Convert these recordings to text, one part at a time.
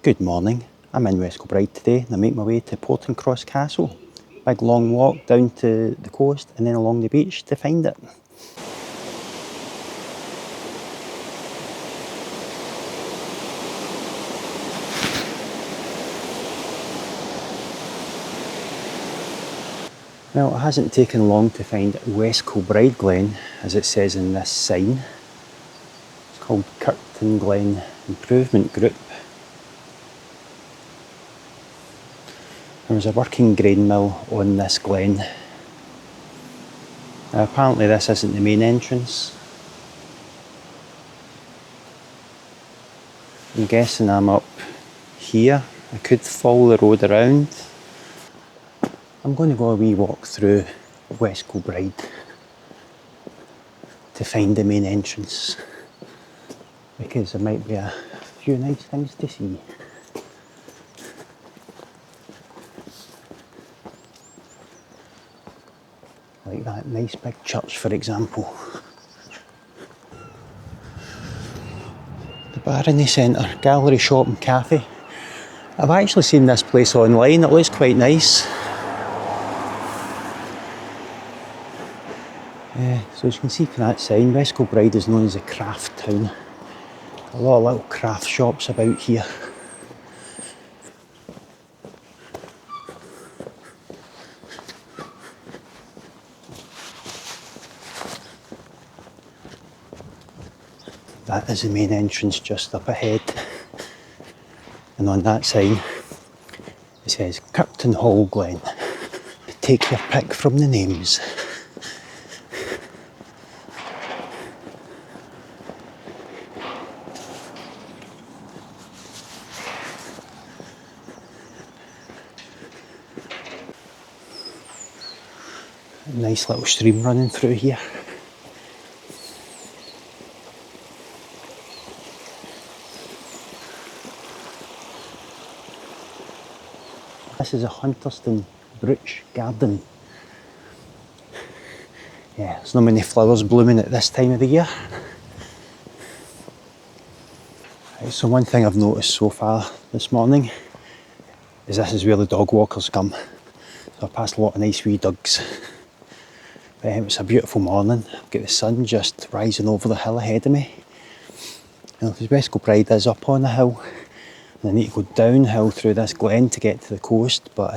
Good morning, I'm in West Kilbride today and I make my way to Portencross Castle. Big long walk down to the coast and then along the beach to find it. Well, it hasn't taken long to find West Kilbride Glen, as it says in this sign. It's called Kirktonhall Glen Improvement Group. There was a working grain mill on this glen. Now, apparently this isn't the main entrance. I'm guessing I'm up here. I could follow the road around. I'm going to go a wee walk through West Kilbride to find the main entrance, because there might be a few nice things to see. Like that nice big church, for example. The bar in the centre, gallery, shop and cafe. I've actually seen this place online, it looks quite nice. So as you can see from that sign, West Kilbride is known as a craft town. A lot of little craft shops about here. That is the main entrance just up ahead. And on that sign it says Kirktonhall Glen. Take your pick from the names. A nice little stream running through here. This is a Hunterston brooch garden. Yeah, there's not many flowers blooming at this time of the year. Right, so one thing I've noticed so far this morning is this is where the dog walkers come. So I passed a lot of nice wee dogs. It's a beautiful morning. I've got the sun just rising over the hill ahead of me. You know, because West Kilbride is up on the hill, and I need to go downhill through this glen to get to the coast, but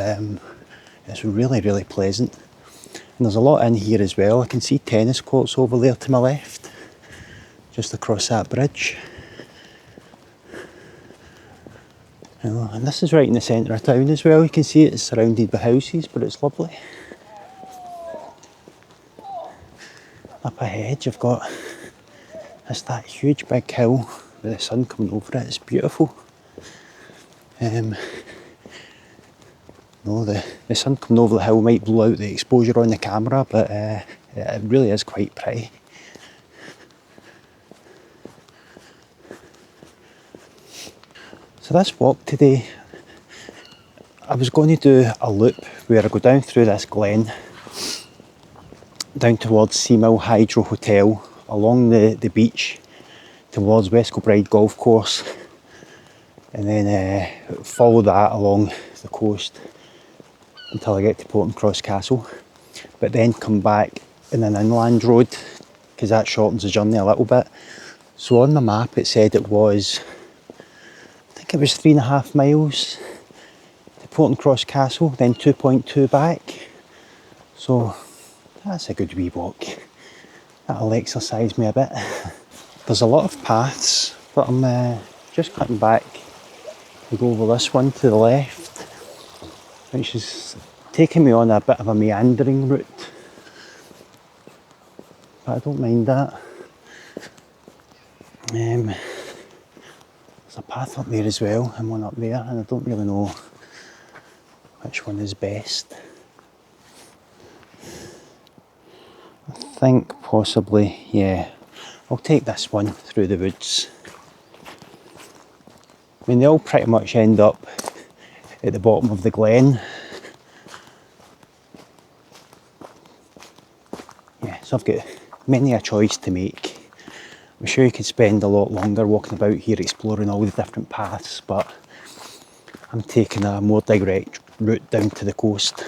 it's really, really pleasant. And there's a lot in here as well. I can see tennis courts over there to my left, just across that bridge. You know, and this is right in the centre of town as well. You can see it's surrounded by houses, but it's lovely. Up ahead you've got that huge big hill with the sun coming over it. It's beautiful. No, the sun coming over the hill might blow out the exposure on the camera, but it really is quite pretty. So this walk today, I was going to do a loop where I go down through this glen, down towards Seamill Hydro Hotel, along the beach towards West Kilbride Golf Course, and then follow that along the coast until I get to Portencross Castle, but then come back in an inland road, because that shortens the journey a little bit. So on the map it said it was, I think it was 3.5 miles to Portencross Castle, then 2.2 back. So that's a good wee walk. That'll exercise me a bit. There's a lot of paths, but I'm just cutting back to go over this one to the left, which is taking me on a bit of a meandering route. But I don't mind that. There's a path up there as well, and one up there, and I don't really know which one is best. I think possibly, yeah, I'll take this one through the woods. I mean, they all pretty much end up at the bottom of the glen. Yeah, so I've got many a choice to make. I'm sure you could spend a lot longer walking about here exploring all the different paths, but I'm taking a more direct route down to the coast.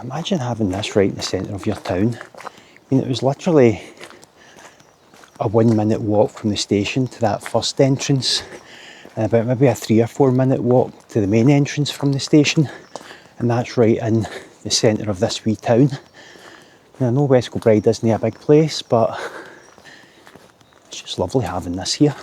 Imagine having this right in the centre of your town. I mean, it was literally a 1 minute walk from the station to that first entrance, and about maybe a 3 or 4 minute walk to the main entrance from the station, and that's right in the centre of this wee town. Now, I know West Kilbride isn't a big place, but it's just lovely having this here.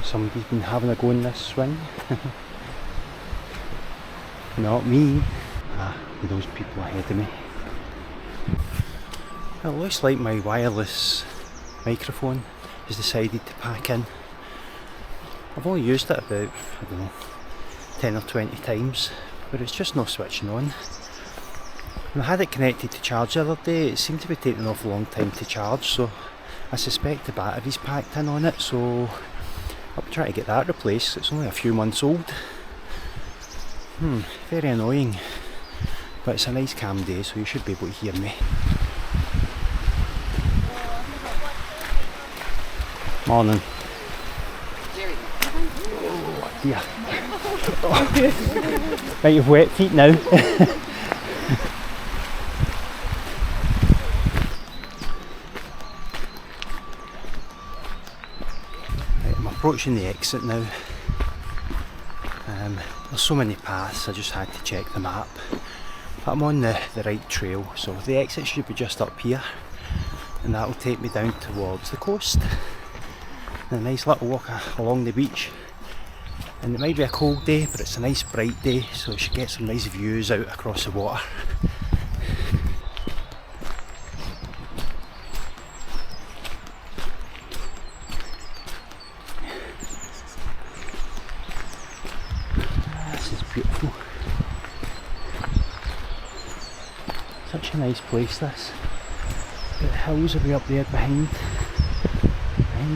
Somebody's been having a go in this swing. Not me. Those people ahead of me. It looks like my wireless microphone has decided to pack in. I've only used it about, I don't know, 10 or 20 times, but it's just not switching on. When I had it connected to charge the other day, it seemed to be taking an awful long time to charge, so I suspect the battery's packed in on it, so I'll try to get that replaced. It's only a few months old. Very annoying. But it's a nice calm day, so you should be able to hear me. Morning. Oh dear. Right, you've wet feet now. Approaching the exit now. There's so many paths, I just had to check the map. But I'm on the right trail, so the exit should be just up here, and that'll take me down towards the coast. And a nice little walk along the beach. And it might be a cold day, but it's a nice bright day, so you should get some nice views out across the water. Beautiful. Such a nice place, this. The hills will be up there behind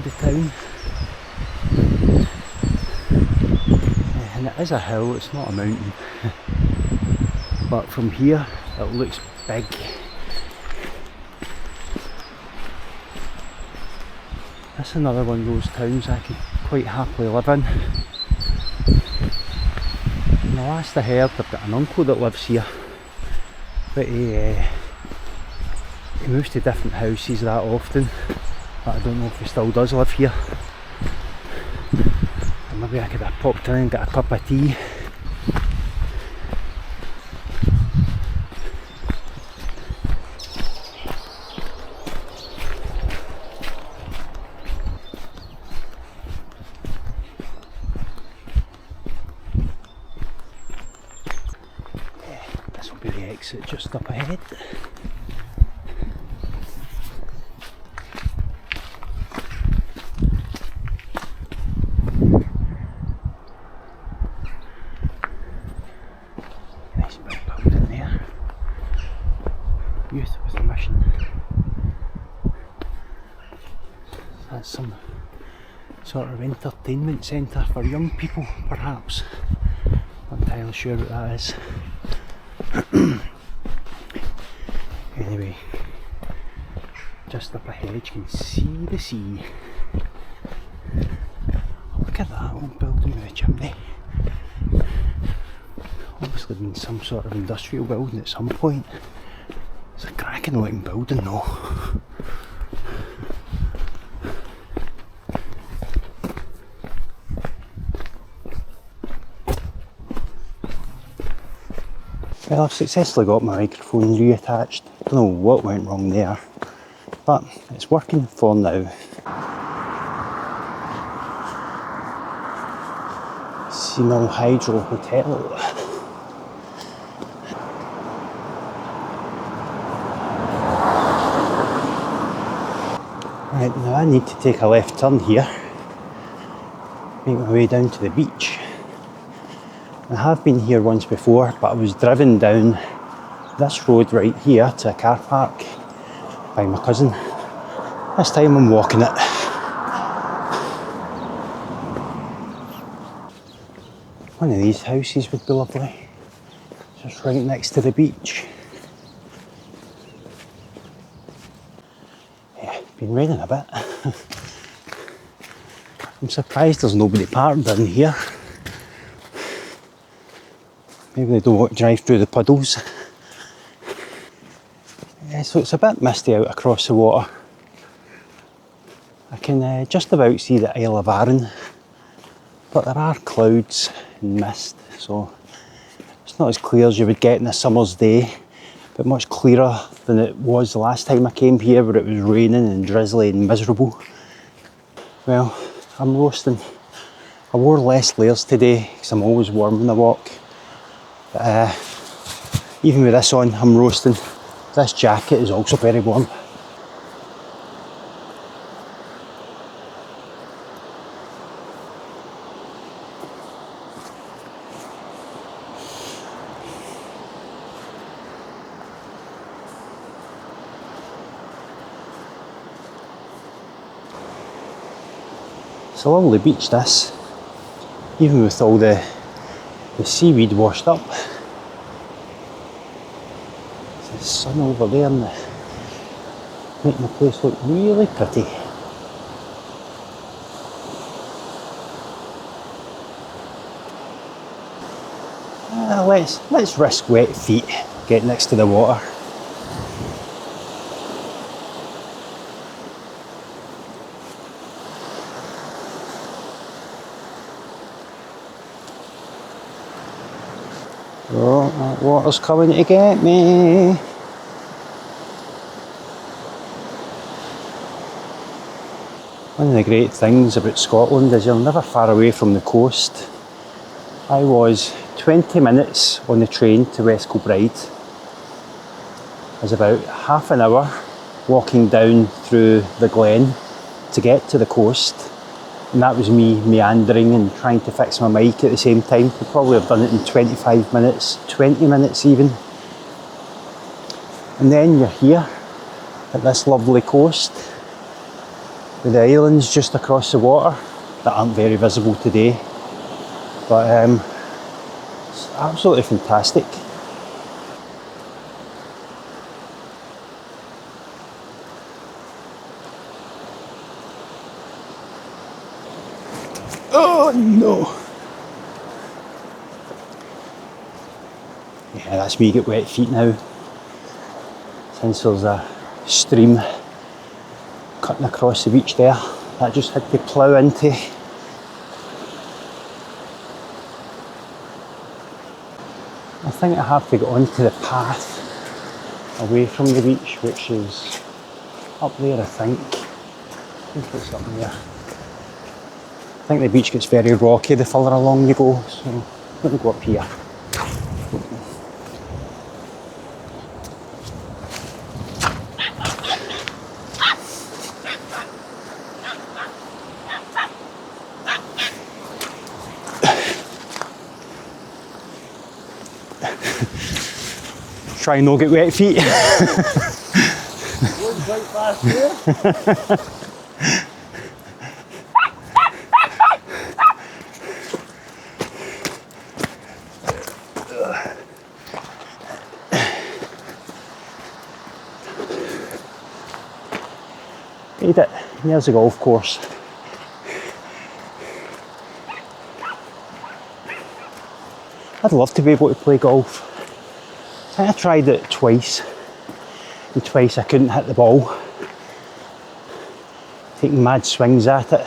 the town. And it is a hill, it's not a mountain. But from here it looks big. That's another one of those towns I could quite happily live in. And the last I heard, I've got an uncle that lives here, but he moves to different houses that often, but I don't know if he still does live here. And maybe I could have popped in and got a cup of tea. Exit just up ahead. Nice big building there. Youth with a mission. That's some sort of entertainment centre for young people, perhaps. Not entirely sure what that is. Anyway, just up ahead you can see the sea. Look at that old building with a chimney. Obviously been some sort of industrial building at some point. It's a cracking looking building though. Well, I've successfully got my microphone reattached. Don't know what went wrong there, but it's working for now. Seamill Hydro Hotel. Right, now I need to take a left turn here, make my way down to the beach. I have been here once before, but I was driven down this road right here to a car park by my cousin. This time I'm walking it. One of these houses would be lovely, just right next to the beach. Yeah, been raining a bit. I'm surprised there's nobody parked in here. Maybe they don't want to drive through the puddles. Yeah, so it's a bit misty out across the water. I can just about see the Isle of Arran, but there are clouds and mist, so it's not as clear as you would get in a summer's day, but much clearer than it was the last time I came here, where it was raining and drizzly and miserable. Well, I'm roasting. I wore less layers today because I'm always warm when I walk. But even with this on, I'm roasting. This jacket is also very warm. It's a lovely beach, this, even with all the seaweed washed up. There's the sun over there and making the place look really pretty. Let's risk wet feet, get next to the water. Oh, that water's coming to get me. One of the great things about Scotland is you're never far away from the coast. I was 20 minutes on the train to West Kilbride. It was about half an hour walking down through the Glen to get to the coast. And that was me meandering and trying to fix my mic at the same time. Could probably have done it in 25 minutes, 20 minutes even. And then you're here at this lovely coast with the islands just across the water that aren't very visible today. But it's absolutely fantastic. Oh no! Yeah, that's me get wet feet now. Since there's a stream cutting across the beach there, that I just had to plough into. I think I have to get onto the path away from the beach, which is up there, I think. I think it's up there. I think the beach gets very rocky the further along you go, so let me go up here. Try and not get wet feet. Quite fast here. Made it. There's a golf course. I'd love to be able to play golf. I tried it twice, and twice I couldn't hit the ball. Taking mad swings at it.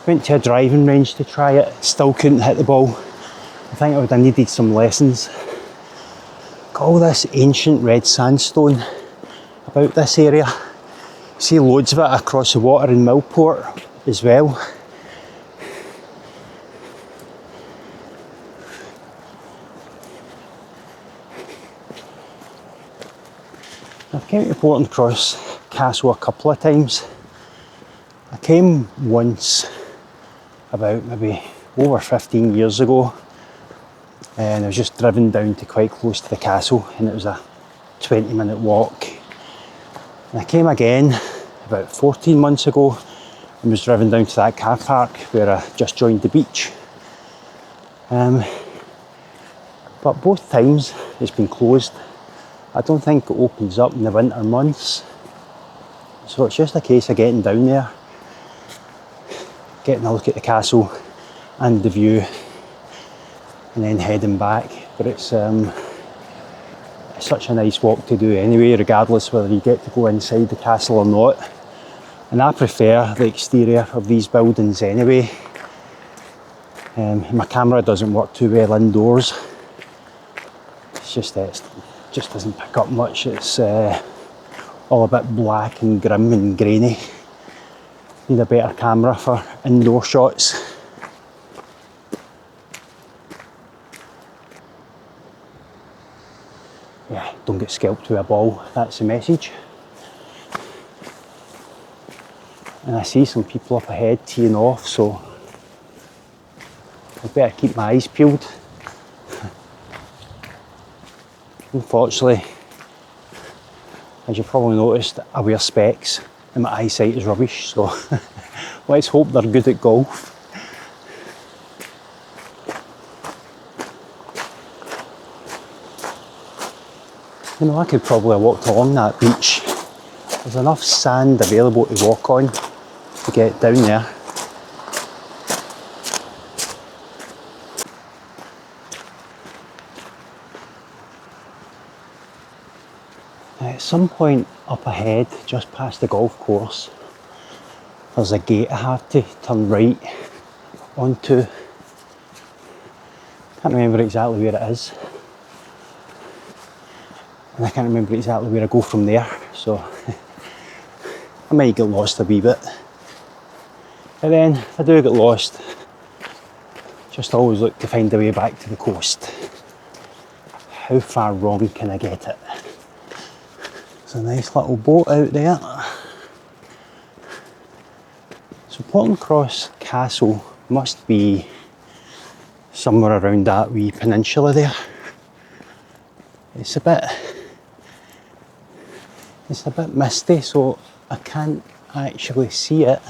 Went to a driving range to try it, still couldn't hit the ball. I think I would have needed some lessons. all this ancient red sandstone about this area. See loads of it across the water in Millport as well. I've came to Portencross Castle a couple of times. I came once about maybe over 15 years ago, and I was just driven down to quite close to the castle, and it was a 20-minute walk. And I came again about 14 months ago and was driven down to that car park where I just joined the beach. But both times it's been closed. I don't think it opens up in the winter months. So it's just a case of getting down there, getting a look at the castle and the view, and then heading back. But it's such a nice walk to do anyway, regardless whether you get to go inside the castle or not. And I prefer the exterior of these buildings anyway. My camera doesn't work too well indoors. It's just that it just doesn't pick up much. It's all a bit black and grim and grainy. Need a better camera for indoor shots. Yeah, don't get scalped with a ball, that's the message. And I see some people up ahead teeing off, so I better keep my eyes peeled. Unfortunately, as you probably noticed, I wear specs and my eyesight is rubbish, so let's hope they're good at golf. You know, I could probably have walked along that beach. There's enough sand available to walk on to get down there. At some point up ahead, just past the golf course, there's a gate I have to turn right onto. Can't remember exactly where it is. And I can't remember exactly where I go from there, so I might get lost a wee bit. But then, if I do get lost, just always look to find a way back to the coast. How far wrong can I get it? There's a nice little boat out there. So Portencross Castle must be somewhere around that wee peninsula there. It's a bit misty, so I can't actually see it.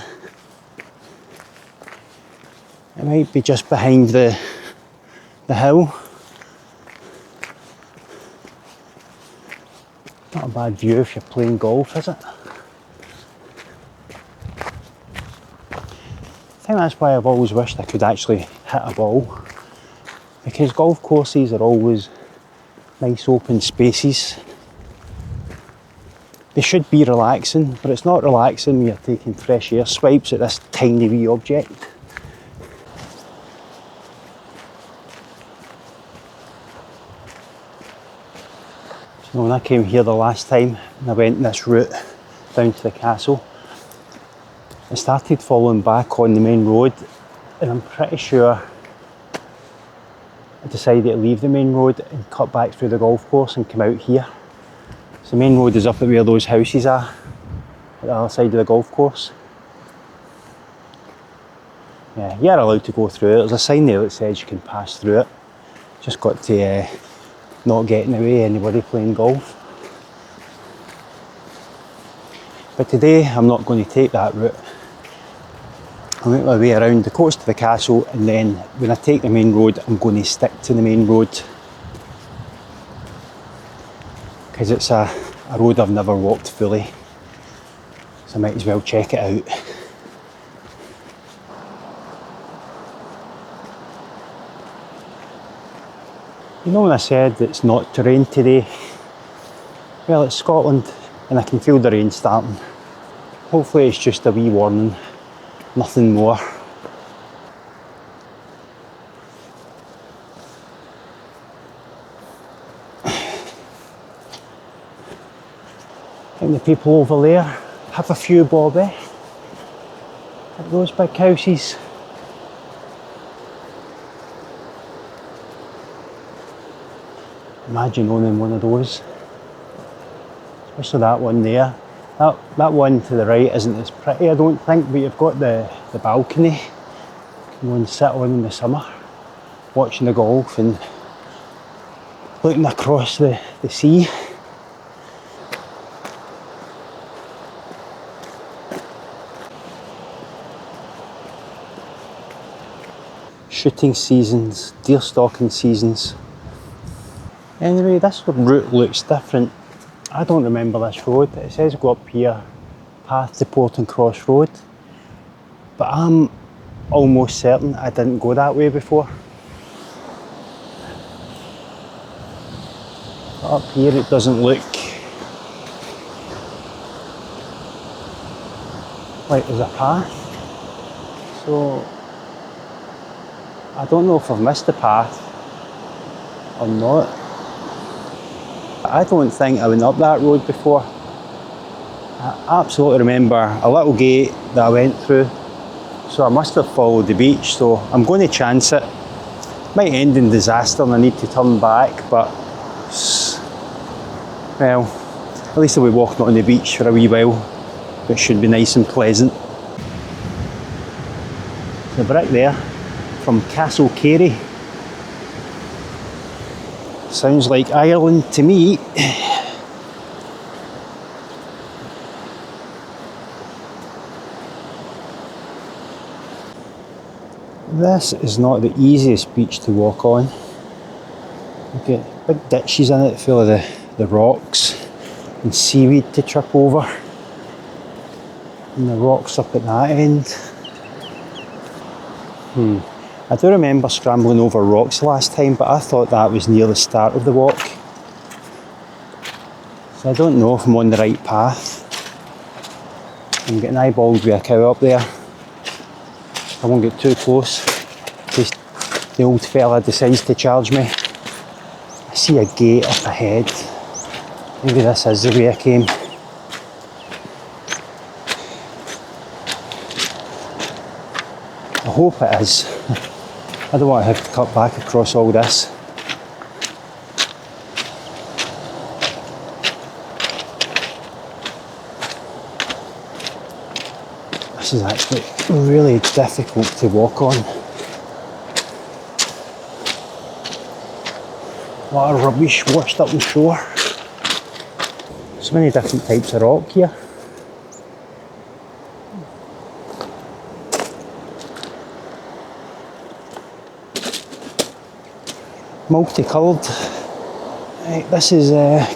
It might be just behind the hill. Not a bad view if you're playing golf, is it? I think that's why I've always wished I could actually hit a ball, because golf courses are always nice open spaces. They should be relaxing, but it's not relaxing when you're taking fresh air swipes at this tiny wee object. So when I came here the last time and I went this route down to the castle, I started following back on the main road, and I'm pretty sure I decided to leave the main road and cut back through the golf course and come out here. So the main road is up at where those houses are, at the other side of the golf course. Yeah, you're allowed to go through it. There's a sign there that says you can pass through it. Just got to not get in the way of anybody playing golf. But today I'm not going to take that route. I'll make my way around the coast of the castle, and then when I take the main road, I'm going to stick to the main road, because it's a road I've never walked fully, so I might as well check it out. You know, when I said it's not to rain today, well, it's Scotland and I can feel the rain starting. Hopefully it's just a wee warning, nothing more. think the people over there have a few bobby at those big houses. Imagine owning one of those, especially that one there. That one to the right isn't as pretty, I don't think, but you've got the balcony you can go and sit on in the summer, watching the golf and looking across the sea. Shooting seasons, deer stalking seasons. Anyway, this route looks different. I don't remember this road. It says go up here, path to Portencross Road, but I'm almost certain I didn't go that way before. But up here it doesn't look like there's a path, so I don't know if I've missed the path or not. I don't think I went up that road before. I absolutely remember a little gate that I went through, so I must have followed the beach, so I'm going to chance it. Might end in disaster and I need to turn back, but well, at least I'll be walking on the beach for a wee while, which should be nice and pleasant. The brick there from Castle Carey. Sounds like Ireland to me. This is not the easiest beach to walk on. You get big ditches in it full of the rocks and seaweed to trip over. And the rocks up at that end. I do remember scrambling over rocks last time, but I thought that was near the start of the walk. So I don't know if I'm on the right path. I'm getting eyeballed with a cow up there. I won't get too close in case the old fella decides to charge me. I see a gate up ahead. Maybe this is the way I came. I hope it is. I don't want to have to cut back across all this. This is actually really difficult to walk on. A lot of rubbish washed up on shore. So many different types of rock here. Multicoloured. Right, this is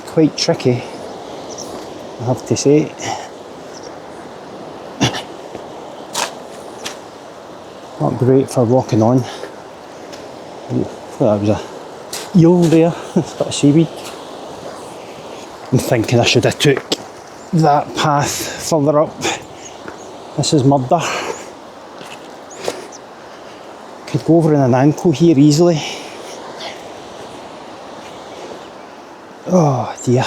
quite tricky, I have to say. Not great for walking on. I thought that was a eel there, a bit of seaweed. I'm thinking I should have took that path further up. This is murder. Could go over in an ankle here easily. Oh dear.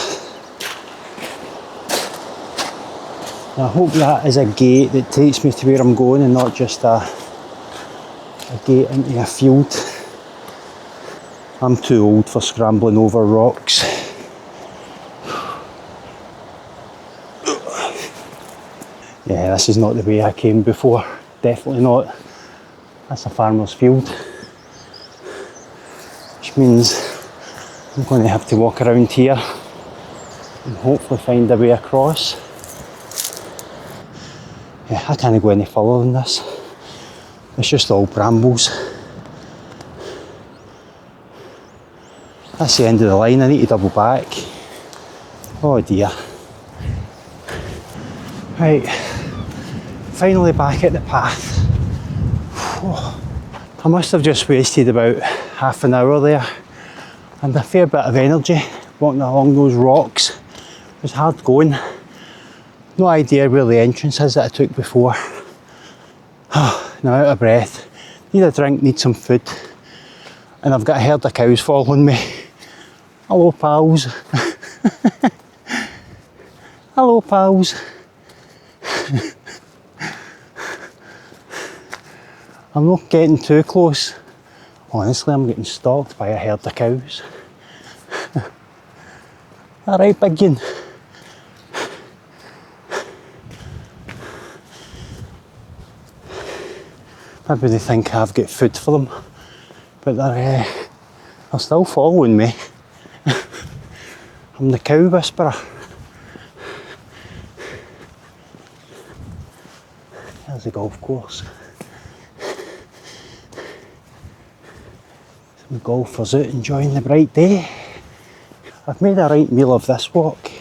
I hope that is a gate that takes me to where I'm going and not just a gate into a field. I'm too old for scrambling over rocks. Yeah, this is not the way I came before. Definitely not. That's a farmer's field. Which means I'm going to have to walk around here and hopefully find a way across. Yeah, I can't go any further than this. It's just all brambles. That's the end of the line, I need to double back. Oh dear. Right, finally back at the path. I must have just wasted about half an hour there and a fair bit of energy walking along those rocks. It was hard going. No idea where the entrance is that I took before. Now out of breath, need a drink, need some food, and I've got a herd of cows following me. Hello pals. Hello, pals. I'm not getting too close. Honestly, I'm getting stalked by a herd of cows. Alright, big un. Maybe they think I've got food for them, but they're still following me. I'm the cow whisperer. There's the golf course. Some golfers out enjoying the bright day. I've made a right meal of this walk.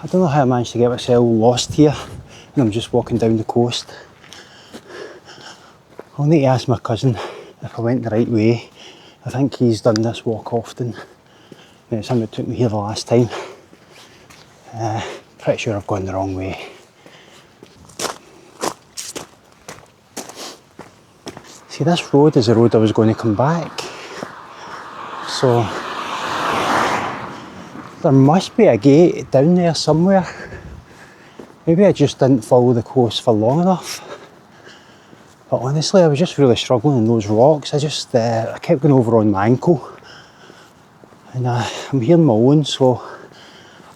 I don't know how I managed to get myself lost here, and I'm just walking down the coast. I'll need to ask my cousin if I went the right way. I think he's done this walk often. It's him that took me here the last time. Pretty sure I've gone the wrong way. See, this road is the road I was going to come back. So there must be a gate down there somewhere. Maybe I just didn't follow the coast for long enough. But honestly, I was just really struggling in those rocks. I kept going over on my ankle. And I'm here on my own, so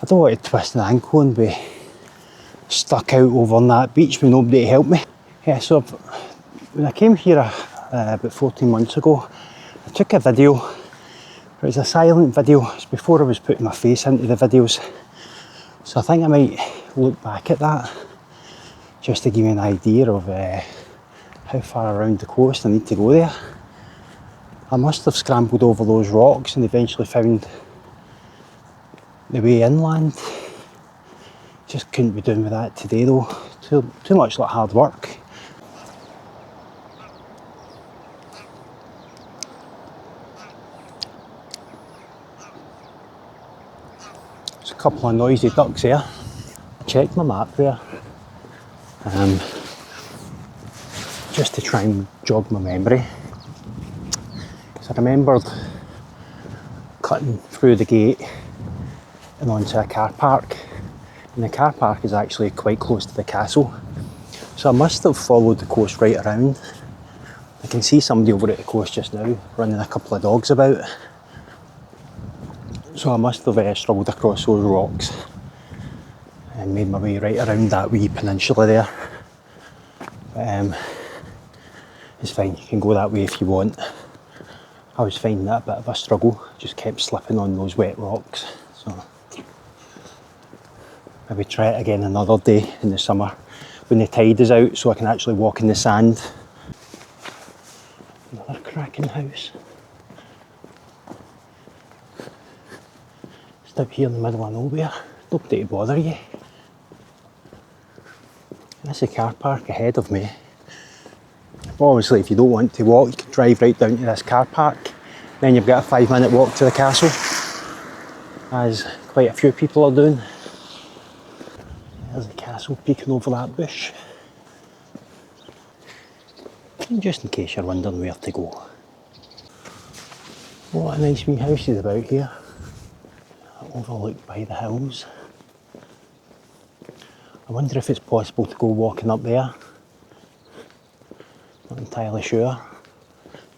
I don't want to twist an ankle and be stuck out over on that beach with nobody to help me. Yeah, so when I came here about 14 months ago, I took a video. It was a silent video. It's before I was putting my face into the videos. So I think I might look back at that just to give you an idea of how far around the coast I need to go there. I must have scrambled over those rocks and eventually found the way inland. Just couldn't be doing with that today though. Too much like hard work. There's a couple of noisy ducks there. I checked my map there. Just to try and jog my memory. I remembered cutting through the gate and onto a car park, and the car park is actually quite close to the castle, so I must have followed the coast right around. I can see somebody over at the coast just now running a couple of dogs about, so I must have struggled across those rocks and made my way right around that wee peninsula there. But it's fine, you can go that way if you want. I was finding that a bit of a struggle, just kept slipping on those wet rocks. So maybe try it again another day in the summer when the tide is out so I can actually walk in the sand. Another cracking house. Just out here in the middle of nowhere, nobody to bother you. That's the car park ahead of me. Obviously, if you don't want to walk, you can drive right down to this car park. Then you've got a 5-minute walk to the castle, as quite a few people are doing. There's the castle peeking over that bush. And just in case you're wondering where to go. What a nice wee houses about here. Overlooked by the hills. I wonder if it's possible to go walking up there. Not entirely sure.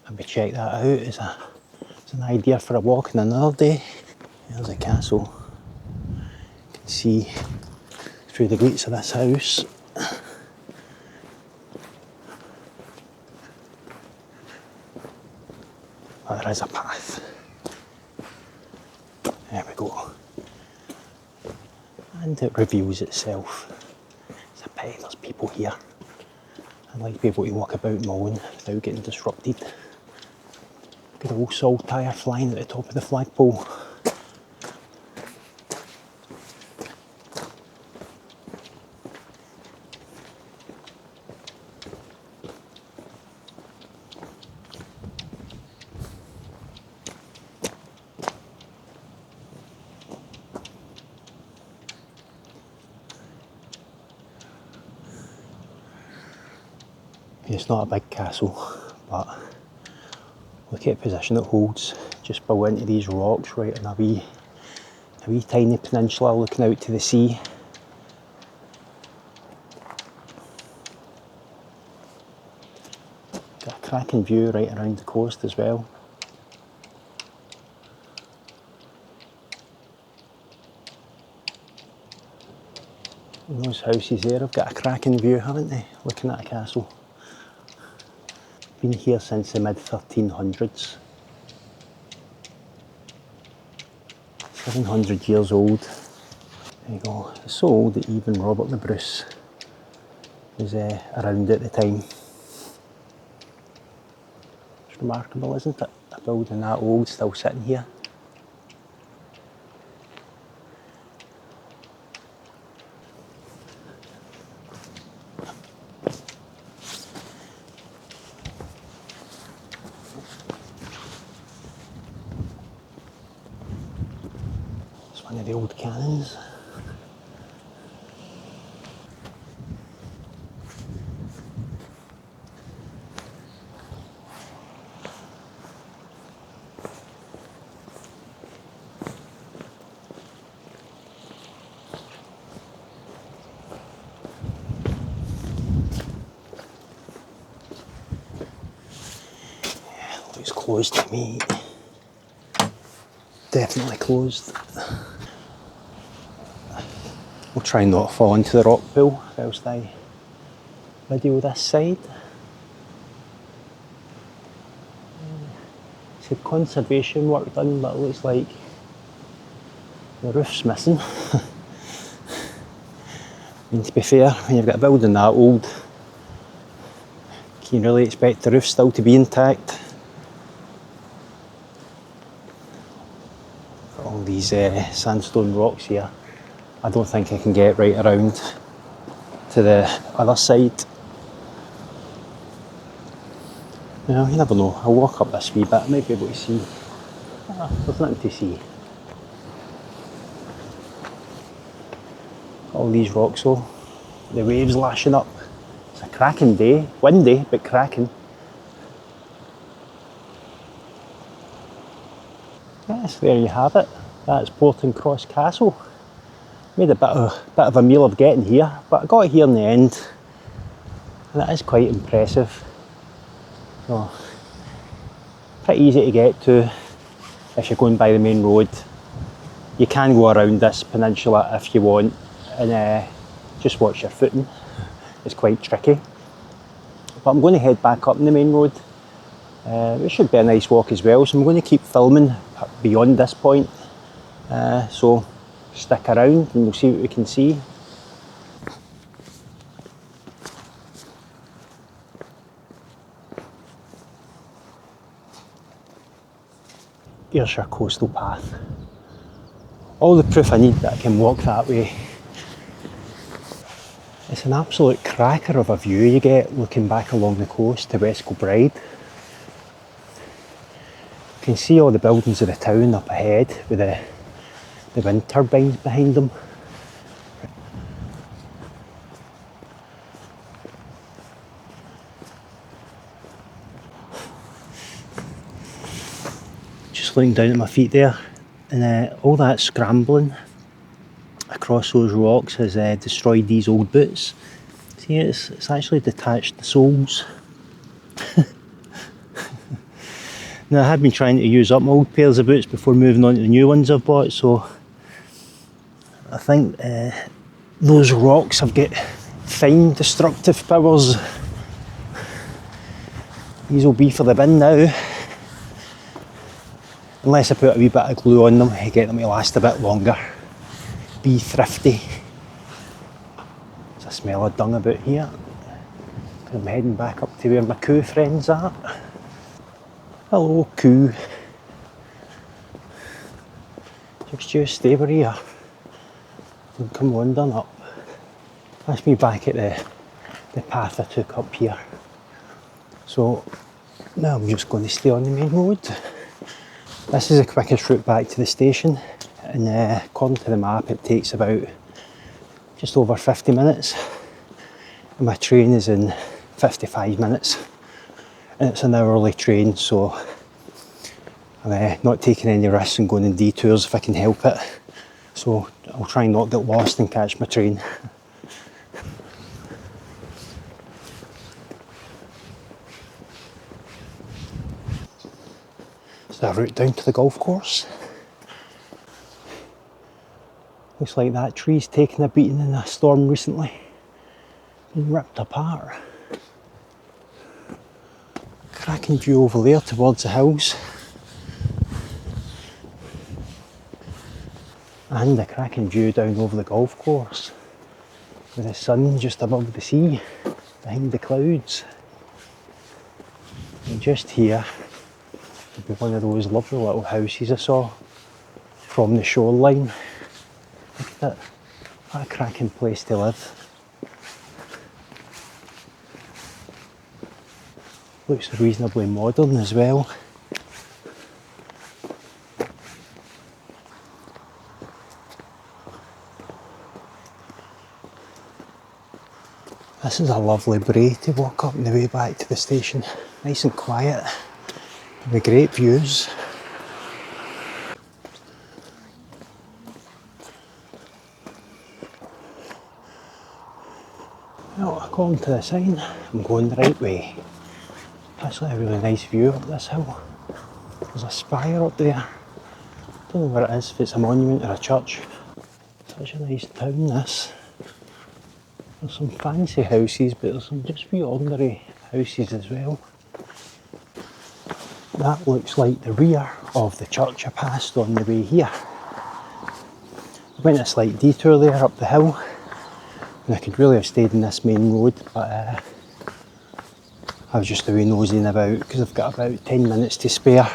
Maybe check that out as an idea for a walk on another day. There's a castle. You can see through the gates of this house. But there is a path. There we go. And it reveals itself. It's a pity there's people here. I'd like to be able to walk about on my own without getting disrupted. Got a old salt tyre flying at the top of the flagpole. It's not a big castle, but look at the position it holds, just built into these rocks right in a wee A wee tiny peninsula looking out to the sea. Got a cracking view right around the coast as well. And those houses there have got a cracking view, haven't they? Looking at a castle. Been here since the mid 1300s. 700 years old. There you go. It's so old that even Robert the Bruce was around at the time. It's remarkable, isn't it? A building that old still sitting here. It's one of the old cannons. Looks closed to me. Definitely closed. We'll try not to fall into the rock pool whilst I video this side. It's had conservation work done, but it looks like the roof's missing. I mean, to be fair, when you've got a building that old, can you really expect the roof still to be intact? Got all these sandstone rocks here. I don't think I can get right around to the other side. Well, you never know. I'll walk up this wee bit, I might be able to see. There's nothing to see. All these rocks though, the waves lashing up. It's a cracking day, windy but cracking. Yes, there you have it. That's Portencross Castle. Made a bit of a meal of getting here, but I got here in the end, and it is quite impressive. So, pretty easy to get to if you're going by the main road. You can go around this peninsula if you want, and just watch your footing. It's quite tricky. But I'm going to head back up on the main road. It should be a nice walk as well, so I'm going to keep filming beyond this point. So stick around and we'll see what we can see. Here's your coastal path. All the proof I need that I can walk that way. It's an absolute cracker of a view you get looking back along the coast to West Kilbride. You can see all the buildings of the town up ahead with the wind turbines behind them. Just looking down at my feet there, and all that scrambling across those rocks has destroyed these old boots. See, it's actually detached the soles. Now I had been trying to use up my old pairs of boots before moving on to the new ones I've bought, so I think those rocks have got fine destructive powers. These will be for the bin now. Unless I put a wee bit of glue on them to get them to last a bit longer. Be thrifty. There's a smell of dung about here. I'm heading back up to where my coo friends are. Hello, coo. Just you stay over here and come wandering up. That's me back at the path I took up here. So now I'm just going to stay on the main road. This is the quickest route back to the station, and according to the map it takes about just over 50 minutes, and my train is in 55 minutes, and it's an hourly train, so I'm not taking any risks and going in detours if I can help it. so I'll try and not get lost and catch my train. So a route down to the golf course. Looks like that tree's taken a beating in a storm recently. Been ripped apart. Cracking view over there towards the hills. And a cracking view down over the golf course. With the sun just above the sea, behind the clouds. And just here would be one of those lovely little houses I saw from the shoreline. Look at it, what a cracking place to live. Looks reasonably modern as well. This is a lovely brae to walk up on the way back to the station. Nice and quiet, with great views. Well, according to the sign, I'm going the right way. Actually a really nice view up this hill. There's a spire up there. Don't know where it is, if it's a monument or a church. Such a nice town this. There's some fancy houses, but there's some just wee ordinary houses as well. That looks like the rear of the church I passed on the way here. I went a slight detour there up the hill, and I could really have stayed in this main road, but I was just away nosing about because I've got about 10 minutes to spare.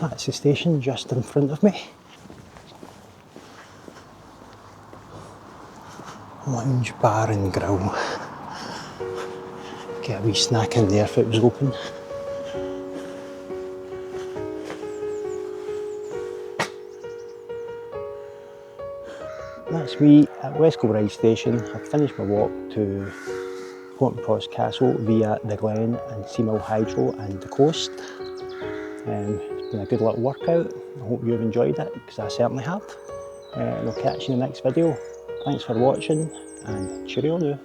That's the station just in front of me. Lounge, bar and grill. Get a wee snack in there if it was open. That's me at West Kilbride station. I've finished my walk to Portencross Castle via the Glen and Seamill Hydro and the coast. It's been a good little workout. I hope you've enjoyed it, because I certainly have. And I'll catch you in the next video. Thanks for watching, and cheerio now.